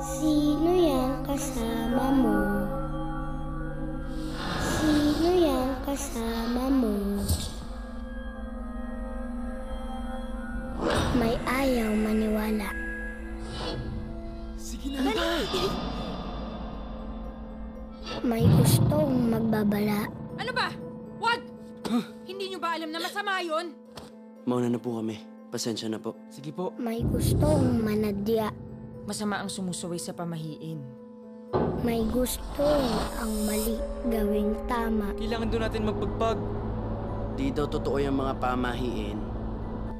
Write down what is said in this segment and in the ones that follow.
Sino yang kasama mo? Sino yang kasama mo? May ayaw maniwala. Sige na ba? May gustong magbabala. Ano ba? Wag! Hindi nyo ba alam na masama yun? Mauna na po kami. Pasensya na po. Sige po. May gustong manadya. Masama ang sumusuway sa pamahiin. May gustong ang mali gawing tama. Kailangan doon natin magpagpag. Di daw totoo yung mga pamahiin.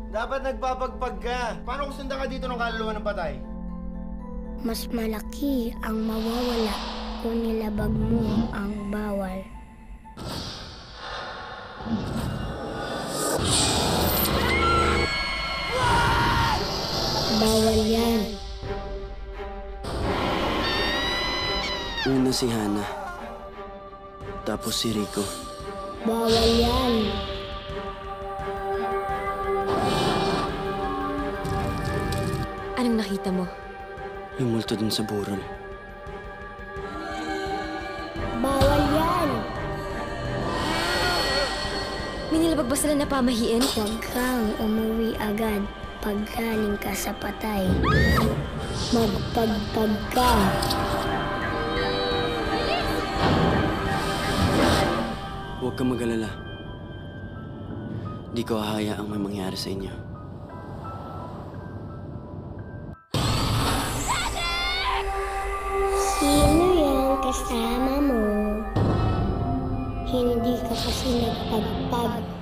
Dapat nagpapagpag ka. Paano kung sundan ka dito ng kaluluwa ng patay? Mas malaki ang mawawala kung nilabag mo ang bawal. Bawal yan. Una si Hana. Tapos si Rico. Bawal yan. Anong nakita mo? Yung multo dun sa burol. Bawal yan. May nilabag ba sila na pamahiin? Huwag kang umuwi agad pag galing ka sa patay. Magpagpag ka. Huwag kang mag-alala. Di ko hahayaang may mangyari sa inyo. Sino yung kasama mo? Hindi ka kasi nagpagpag.